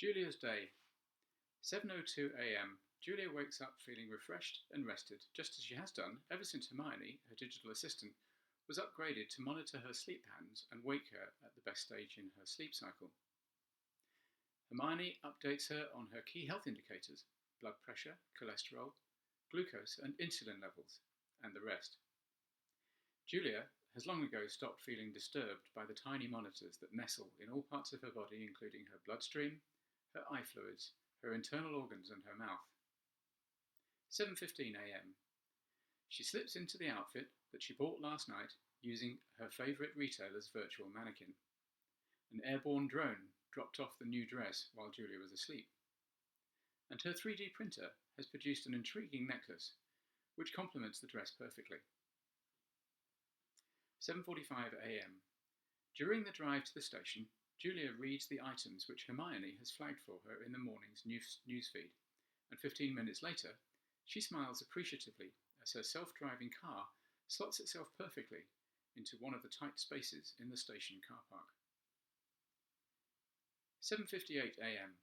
Julia's day. 7:02 a.m. Julia wakes up feeling refreshed and rested, just as she has done ever since Hermione, her digital assistant, was upgraded to monitor her sleep patterns and wake her at the best stage in her sleep cycle. Hermione updates her on her key health indicators: blood pressure, cholesterol, glucose and insulin levels, and the rest. Julia has long ago stopped feeling disturbed by the tiny monitors that nestle in all parts of her body, including her bloodstream, her eye fluids, her internal organs and her mouth. 7:15 a.m. She slips into the outfit that she bought last night using her favourite retailer's virtual mannequin. An airborne drone dropped off the new dress while Julia was asleep. And her 3D printer has produced an intriguing necklace which complements the dress perfectly. 7:45 a.m. During the drive to the station, Julia reads the items which Hermione has flagged for her in the morning's newsfeed, and 15 minutes later, she smiles appreciatively as her self-driving car slots itself perfectly into one of the tight spaces in the station car park. 7:58 a.m.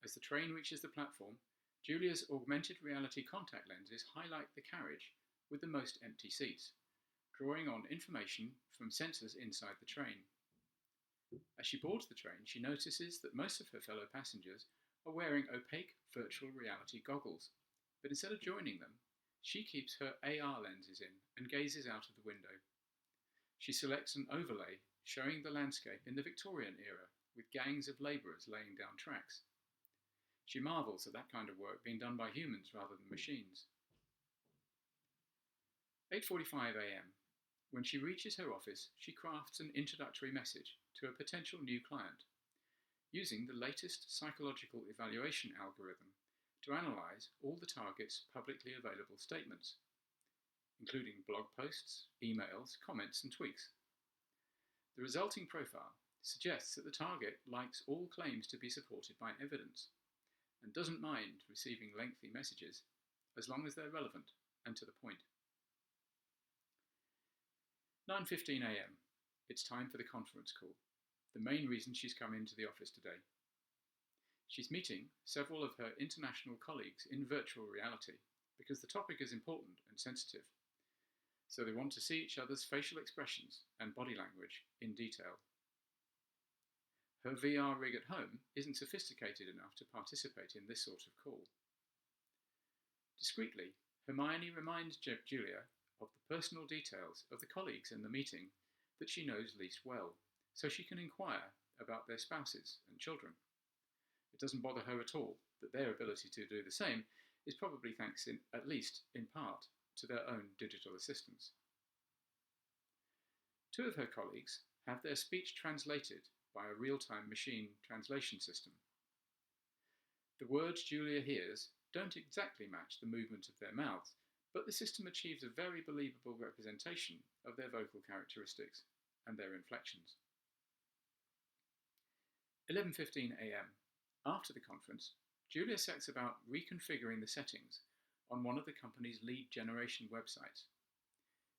As the train reaches the platform, Julia's augmented reality contact lenses highlight the carriage with the most empty seats, drawing on information from sensors inside the train. As she boards the train, she notices that most of her fellow passengers are wearing opaque virtual reality goggles, but instead of joining them, she keeps her AR lenses in and gazes out of the window. She selects an overlay showing the landscape in the Victorian era with gangs of labourers laying down tracks. She marvels at that kind of work being done by humans rather than machines. 8:45 a.m. When she reaches her office, she crafts an introductory message to a potential new client, using the latest psychological evaluation algorithm to analyse all the target's publicly available statements, including blog posts, emails, comments and tweaks. The resulting profile suggests that the target likes all claims to be supported by evidence, and doesn't mind receiving lengthy messages as long as they're relevant and to the point. 9:15 a.m. It's time for the conference call, the main reason she's come into the office today. She's meeting several of her international colleagues in virtual reality because the topic is important and sensitive, so they want to see each other's facial expressions and body language in detail. Her VR rig at home isn't sophisticated enough to participate in this sort of call. Discreetly, Hermione reminds Julia of the personal details of the colleagues in the meeting that she knows least well, so she can inquire about their spouses and children. It doesn't bother her at all that their ability to do the same is probably thanks, at least in part, to their own digital assistants. Two of her colleagues have their speech translated by a real-time machine translation system. The words Julia hears don't exactly match the movement of their mouths, but the system achieves a very believable representation of their vocal characteristics and their inflections. 11:15 a.m. After the conference, Julia sets about reconfiguring the settings on one of the company's lead generation websites.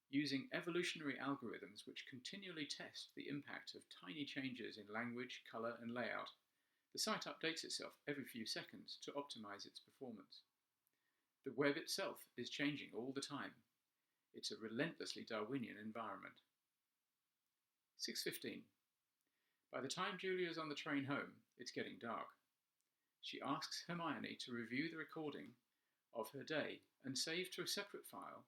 Using evolutionary algorithms which continually test the impact of tiny changes in language, colour and layout, the site updates itself every few seconds to optimise its performance. The web itself is changing all the time. It's a relentlessly Darwinian environment. 6:15. By the time Julia is on the train home, it's getting dark. She asks Hermione to review the recording of her day and save to a separate file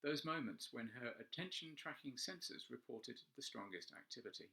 those moments when her attention-tracking sensors reported the strongest activity.